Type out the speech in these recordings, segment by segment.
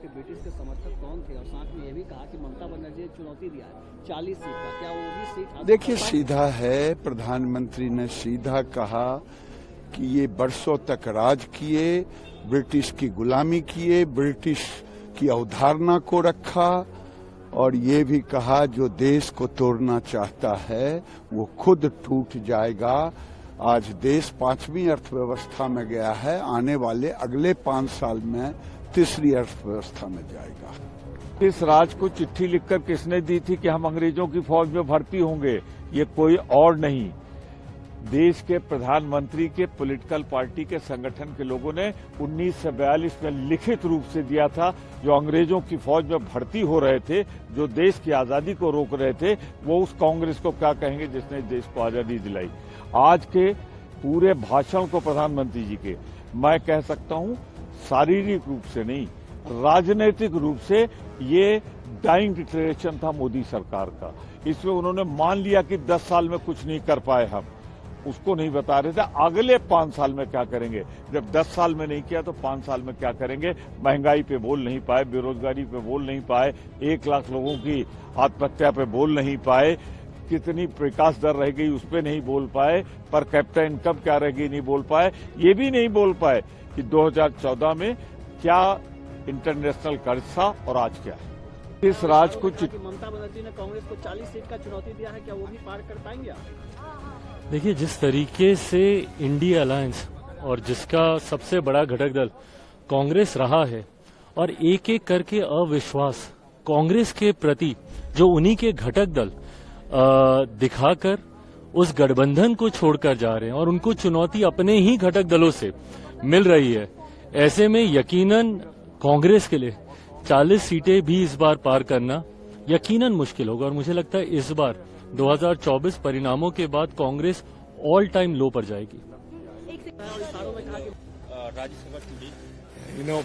कि ब्रिटिश के समर्थक कौन थे और साथ में ये भी कहा कि ममता बनर्जी ने चुनौती दिया है 40 सीट का, क्या वो भी सीट? देखिए, सीधा है, प्रधानमंत्री ने सीधा कहा कि ये बरसों तक राज किए, ब्रिटिश की गुलामी किए, ब्रिटिश की अवधारणा को रखा और ये भी कहा जो देश को तोड़ना चाहता है वो खुद टूट जाएगा। आज देश 5वीं अर्थव्यवस्था में गया है, आने वाले अगले 5 साल में तीसरी अर्थव्यवस्था में जाएगा। इस राज को चिट्ठी लिखकर किसने दी थी कि हम अंग्रेजों की फौज में भर्ती होंगे? ये कोई और नहीं, देश के प्रधानमंत्री के पॉलिटिकल पार्टी के संगठन के लोगों ने 1942 में लिखित रूप से दिया था। जो अंग्रेजों की फौज में भर्ती हो रहे थे, जो देश की आजादी को रोक रहे थे, वो उस कांग्रेस को क्या कहेंगे जिसने देश को आजादी दिलाई? आज के पूरे भाषण को प्रधानमंत्री जी के, मैं कह सकता हूं शारीरिक रूप से नहीं, राजनीतिक रूप से ये डाइंग डिक्लेरेशन था मोदी सरकार का। इसमें उन्होंने मान लिया कि 10 साल में कुछ नहीं कर पाए, हम उसको नहीं बता रहे थे अगले 5 साल में क्या करेंगे। जब 10 साल में नहीं किया तो 5 साल में क्या करेंगे? महंगाई पे बोल नहीं पाए, बेरोजगारी पे बोल नहीं पाए, 1 लाख लोगों की आत्महत्या पे बोल नहीं पाए, कितनी विकास दर रह गई उस पर नहीं बोल पाए, पर कैपिटा इनकम क्या रह गई नहीं बोल पाए, ये भी नहीं बोल पाए कि 2014 में क्या इंटरनेशनल कर्ज था और आज क्या है। इस राज को ममता बनर्जी ने कांग्रेस को 40 सीट का चुनौती दिया है, क्या वो भी पार कर पाएंगे आप? देखिए, जिस तरीके से इंडिया अलायंस और जिसका सबसे बड़ा घटक दल कांग्रेस रहा है और एक एक करके अविश्वास कांग्रेस के प्रति जो उन्हीं के घटक दल दिखाकर उस गठबंधन को छोड़कर जा रहे हैं और उनको चुनौती अपने ही घटक दलों से मिल रही है, ऐसे में यकीनन कांग्रेस के लिए 40 सीटें भी इस बार पार करना यकीनन मुश्किल होगा। और मुझे लगता है इस बार 2024 परिणामों के बाद कांग्रेस ऑल टाइम लो पर जाएगी। You know,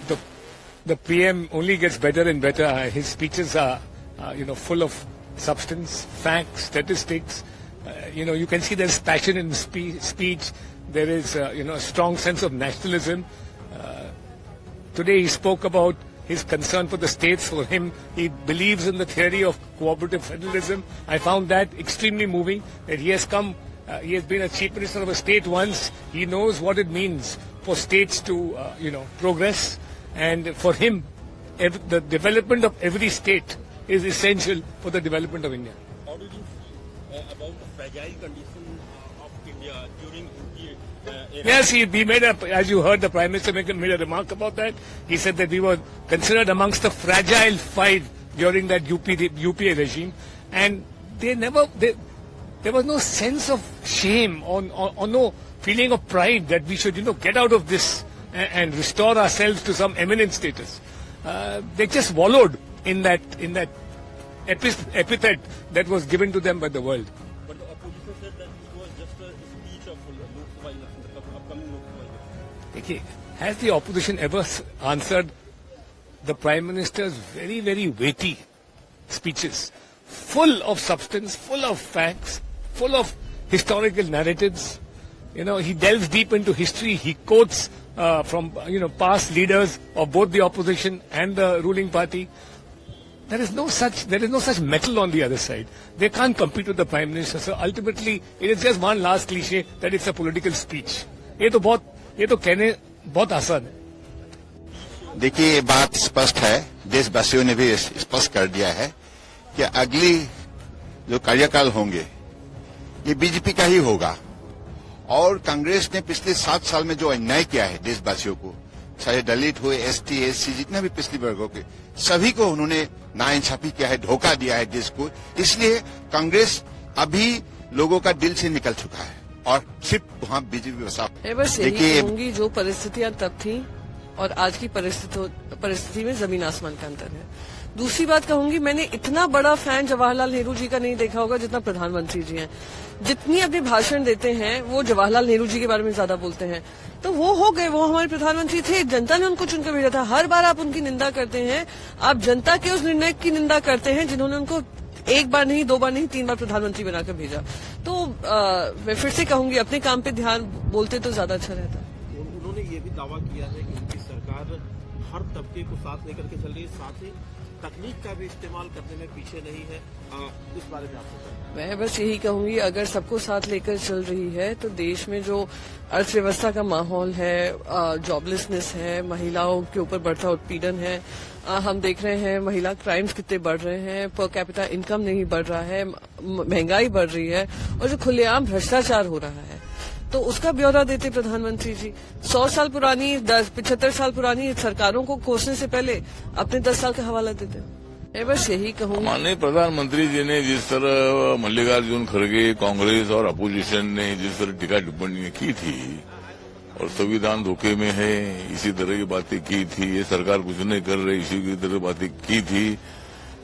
the PM only gets better and better. His speeches are, full of substance, facts, statistics. You can see there's passion in speech. There is, a strong sense of nationalism. Today he spoke about his concern for the states. For him, he believes in the theory of cooperative federalism. I found that extremely moving, that he has come, he has been a chief minister of a state once. He knows what it means for states to, progress. And for him, the development of every state is essential for the development of India. How do you feel about the fragile condition of India during era? Yes, he made as you heard, the Prime Minister made a remark about that. He said that we were considered amongst the fragile 5 during that UPA regime, and there was no sense of shame or no feeling of pride that we should, get out of this and restore ourselves to some eminent status. They just wallowed in that epithet that was given to them by the world. But the opposition said that it was just a speech of Lok Sabha election, the upcoming Lok Sabha election. Okay. Has the opposition ever answered the Prime Minister's very, very weighty speeches, full of substance, full of facts, full of historical narratives? He delves deep into history. He quotes from past leaders of both the opposition and the ruling party. There is no such metal on the other side. They can't compete with the Prime Minister. So ultimately, it is just one last cliche that it's a political speech. ये तो कहने बहुत आसान है। देखिए, ये बात स्पष्ट है, देशवासियों ने भी स्पष्ट कर दिया है कि अगली जो कार्यकाल होंगे ये बीजेपी का ही होगा। और कांग्रेस ने पिछले 7 साल में जो अन्याय किया है देशवासियों को, चाहे दलित हुए, एसटी, एससी, जितने भी पिछले वर्गों के, सभी को उन्होंने नाइंसाफी किया है, धोखा दिया है देश को। इसलिए कांग्रेस अभी लोगों का दिल से निकल चुका है और सिर्फ वहाँ बीजेपी बसा। बस यही कहूंगी, जो परिस्थितियां तब थी और आज की परिस्थिति में जमीन आसमान का अंतर है। दूसरी बात कहूंगी, मैंने इतना बड़ा फैन जवाहरलाल नेहरू जी का नहीं देखा होगा जितना प्रधानमंत्री जी हैं। जितनी अपने भाषण देते हैं वो जवाहरलाल नेहरू जी के बारे में ज्यादा बोलते हैं। तो वो हो गए, वो हमारे प्रधानमंत्री थे, जनता ने उनको चुनकर भेजा था। हर बार आप उनकी निंदा करते हैं, आप जनता के उस निर्णय की निंदा करते हैं जिन्होंने उनको 1 बार नहीं, 2 बार नहीं, 3 बार प्रधानमंत्री बनाकर भेजा। तो मैं फिर से कहूंगी, अपने काम पे ध्यान बोलते तो ज्यादा अच्छा रहता। उन्होंने ये भी दावा किया है कि उनकी सरकार हर तबके को साथ लेकर के चल रही है, साथ ही तकनीक का भी इस्तेमाल करने में पीछे नहीं है। इस बारे में आपको मैं बस यही कहूंगी, अगर सबको साथ लेकर चल रही है तो देश में जो अर्थव्यवस्था का माहौल है, जॉबलेसनेस है, महिलाओं के ऊपर बढ़ता उत्पीड़न है, हम देख रहे हैं महिला क्राइम्स कितने बढ़ रहे हैं, पर कैपिटा इनकम नहीं बढ़ रहा है, महंगाई बढ़ रही है और जो खुलेआम भ्रष्टाचार हो रहा है, तो उसका ब्यौरा देते प्रधानमंत्री जी। 100 साल पुरानी, 75 साल पुरानी सरकारों को कोसने से पहले अपने 10 साल का हवाला देते। मैं बस यही कहूंगी, माननीय प्रधानमंत्री जी ने जिस तरह मल्लिकार्जुन खड़गे, कांग्रेस और अपोजिशन ने जिस तरह टीका टिप्पणियां की थी और संविधान धोखे में है, इसी तरह की बातें की थी, ये सरकार कुछ नहीं कर रही, इसी की तरह बातें की थी,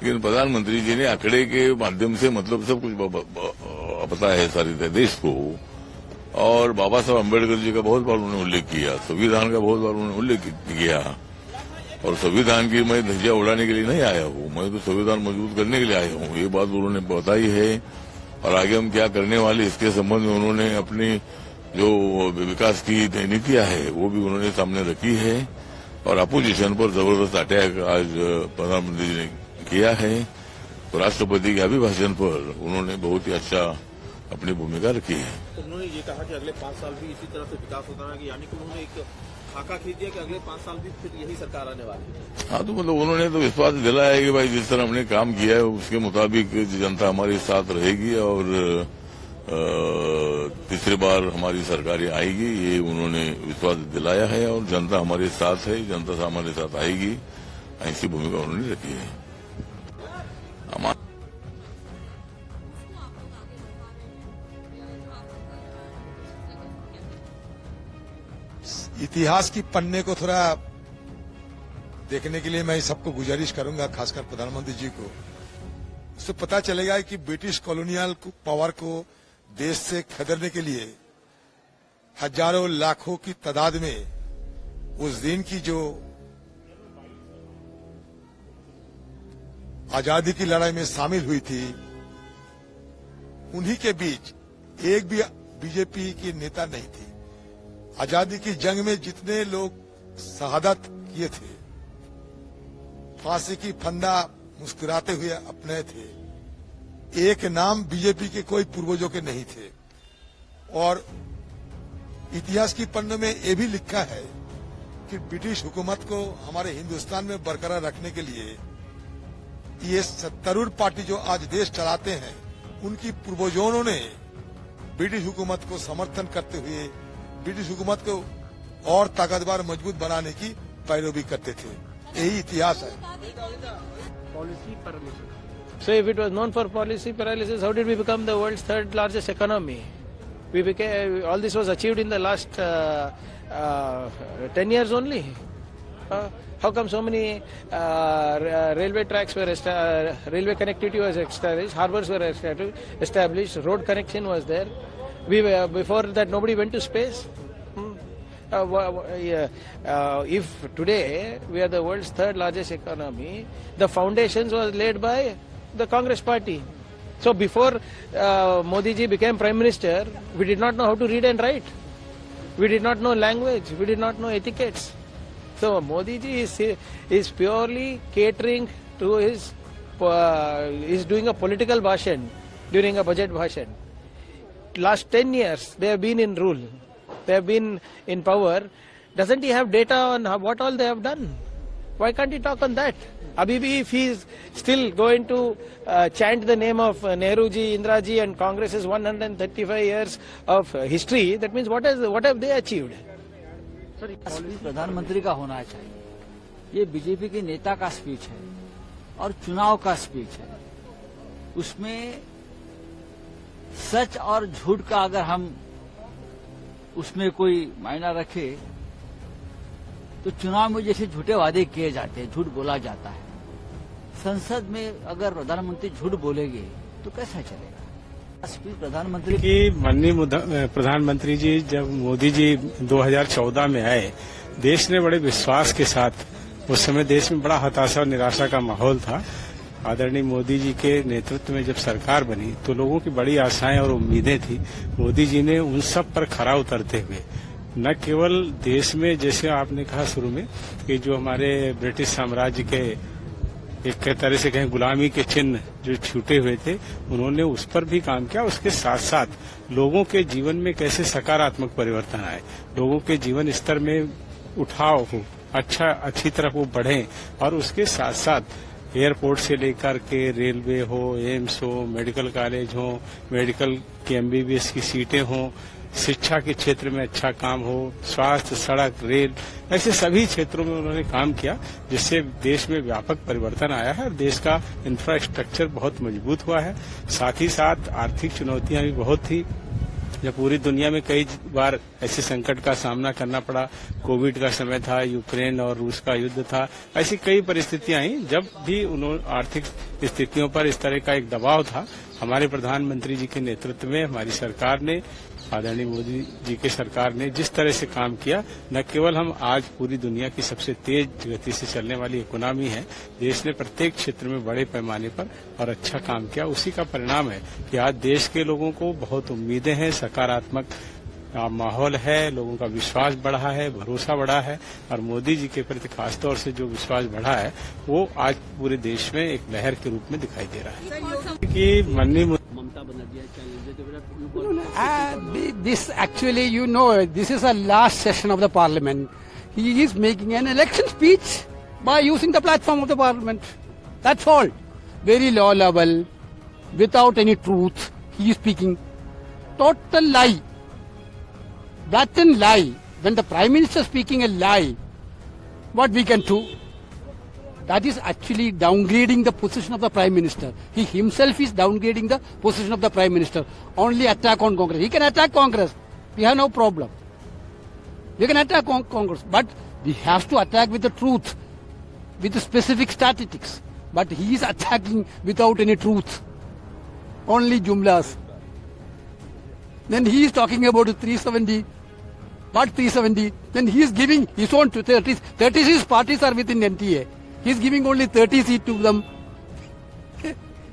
लेकिन प्रधानमंत्री जी ने आंकड़े के माध्यम से मतलब सब कुछ पता है सारी देश को। और बाबा साहब अम्बेडकर जी का बहुत बार उन्होंने उल्लेख किया, संविधान का बहुत बार उन्होंने उल्लेख किया। और संविधान की मैं धज्जियां उड़ाने के लिए नहीं आया हूँ, मैं तो संविधान मजबूत करने के लिए आया हूँ, ये बात उन्होंने बताई है। और आगे हम क्या करने वाले इसके संबंध में उन्होंने अपनी जो विकास की नीतियां है वो भी उन्होंने सामने रखी है। और अपोजिशन पर जबरदस्त अटैक आज प्रधानमंत्री जी ने किया है। तो राष्ट्रपति के अभिभाषण पर उन्होंने बहुत ही अच्छा अपनी भूमिका रखी है। उन्होंने ये कहा कि अगले 5 साल भी इसी तरह से विकास होता रहेगा, यानी कि उन्होंने एक खाका खींच दिया कि अगले 5 साल भी फिर यही सरकार आने वाली है। हाँ, तो मतलब उन्होंने तो विश्वास दिलाया है कि भाई जिस तरह हमने काम किया है उसके मुताबिक जनता हमारे साथ रहेगी और तीसरी बार हमारी सरकारें आएगी, ये उन्होंने विश्वास दिलाया है। और जनता हमारे साथ है, जनता हमारे साथ आएगी, ऐसी भूमिका उन्होंने रखी है। इतिहास की पन्ने को थोड़ा देखने के लिए मैं सबको गुजारिश करूंगा, खासकर प्रधानमंत्री जी को। उससे पता चलेगा कि ब्रिटिश कॉलोनियल पावर को देश से खदेड़ने के लिए हजारों लाखों की तादाद में उस दिन की जो आजादी की लड़ाई में शामिल हुई थी, उन्हीं के बीच एक भी बीजेपी की नेता नहीं थी। आजादी की जंग में जितने लोग शहादत किए थे, फांसी की फंदा मुस्कुराते हुए अपने थे, एक नाम बीजेपी के कोई पूर्वजों के नहीं थे। और इतिहास की पन्नों में ये भी लिखा है कि ब्रिटिश हुकूमत को हमारे हिंदुस्तान में बरकरार रखने के लिए ये सत्तारूढ़ पार्टी जो आज देश चलाते हैं, उनकी पूर्वजों ने ब्रिटिश हुकूमत को समर्थन करते हुए ब्रिटिश हुकूमत को और ताकतवर मजबूत बनाने की पैरवी करते थे। यही इतिहास है। So if it was known for policy paralysis, how did we become the world's third largest economy? We became, all this was achieved in the last 10 years only. How come so many railway tracks were railway connectivity was established, harbors were established, road connection was there. Before that nobody went to space. If today we are the world's third largest economy, the foundations was laid by the Congress party. So before Modi ji became Prime Minister, we did not know how to read and write. We did not know language. We did not know etiquettes. So Modi ji is purely catering to his, is doing a political bhashan during a budget bhashan. Last 10 years they have been in rule. They have been in power. Doesn't he have data on what all they have done? Why can't he talk on that? Abhi, if he is still going to chant the name of Nehru ji, Indira ji and Congress's 135 years of history, that means what have they achieved? Speech प्रधानमंत्री का होना चाहिए। ये BJP के नेता का speech है और चुनाव का स्पीच है। उसमें सच और झूठ का अगर हम उसमें कोई मायना रखे तो चुनाव में जैसे झूठे वादे किए जाते हैं, झूठ बोला जाता है। संसद में अगर प्रधानमंत्री झूठ बोलेंगे तो कैसा चलेगा? स्पीच प्रधानमंत्री की माननीय प्रधानमंत्री जी जब मोदी जी 2014 में आए, देश ने बड़े विश्वास के साथ, उस समय देश में बड़ा हताशा और निराशा का माहौल था। आदरणीय मोदी जी के नेतृत्व में जब सरकार बनी तो लोगों की बड़ी आशाएं और उम्मीदें थी। मोदी जी ने उन सब पर खरा उतरते हुए न केवल देश में, जैसे आपने कहा शुरू में कि जो हमारे ब्रिटिश साम्राज्य के एक तरह से कहें गुलामी के चिन्ह जो छूटे हुए थे, उन्होंने उस पर भी काम किया। उसके साथ साथ लोगों के जीवन में कैसे सकारात्मक परिवर्तन आए, लोगों के जीवन स्तर में उठाव हो, अच्छी तरफ वो बढ़े, और उसके साथ साथ एयरपोर्ट से लेकर के रेलवे हो, एम्स हो, मेडिकल कॉलेज हो, मेडिकल की एमबीबीएस की सीटें हो, शिक्षा के क्षेत्र में अच्छा काम हो, स्वास्थ्य, सड़क, रेल, ऐसे सभी क्षेत्रों में उन्होंने काम किया, जिससे देश में व्यापक परिवर्तन आया है और देश का इंफ्रास्ट्रक्चर बहुत मजबूत हुआ है। साथ ही साथ आर्थिक चुनौतियां भी बहुत थी, जब पूरी दुनिया में कई बार ऐसे संकट का सामना करना पड़ा। कोविड का समय था, यूक्रेन और रूस का युद्ध था, ऐसी कई परिस्थितियां आई। जब भी उन्होंने आर्थिक स्थितियों पर इस तरह का एक दबाव था, हमारे प्रधानमंत्री जी के नेतृत्व में हमारी सरकार ने, आदरणीय मोदी जी के सरकार ने जिस तरह से काम किया, न केवल हम आज पूरी दुनिया की सबसे तेज गति से चलने वाली इकोनॉमी है, देश ने प्रत्येक क्षेत्र में बड़े पैमाने पर और अच्छा काम किया। उसी का परिणाम है कि आज देश के लोगों को बहुत उम्मीदें हैं, सकारात्मक माहौल है, लोगों का विश्वास बढ़ा है, भरोसा बढ़ा है, और मोदी जी के प्रति खासतौर से जो विश्वास बढ़ा है वो आज पूरे देश में एक लहर के रूप में दिखाई दे रहा है कि ममता this actually, you know, this is a last session of the parliament. He is making an election speech by using the platform of the parliament. That's all. Very low level, without any truth. He is speaking total lie. Blatant lie. When the Prime Minister is speaking a lie, what we can do? That is actually downgrading the position of the Prime Minister. He himself is downgrading the position of the Prime Minister. Only attack on Congress. He can attack Congress. We have no problem. We can attack Congress. But we have to attack with the truth, with the specific statistics. But he is attacking without any truth. Only jumlas. Then he is talking about 370. What 370? Then he is giving his own 30s. 36 parties are within NTA. He is giving only 30 seats to them.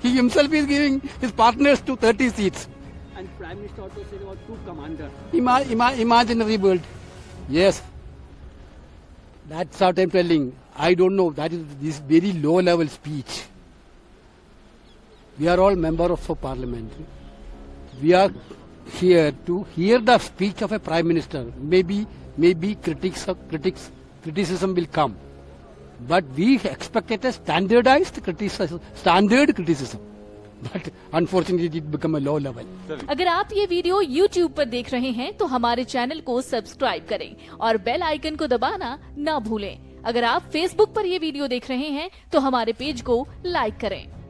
He himself is giving his partners to 30 seats. And Prime Minister also said about two commanders. Imaginary world. Yes. That's what I'm telling. I don't know. That is this very low level speech. We are all members of parliament. We are here to hear the speech of a Prime Minister. Maybe criticism will come. But we expected a standard criticism. But unfortunately it become a low level. अगर आप ये video YouTube पर देख रहे हैं तो हमारे channel को सब्सक्राइब करें और बेल आइकन को दबाना ना भूलें। अगर आप Facebook पर ये वीडियो देख रहे हैं तो हमारे पेज को लाइक करें।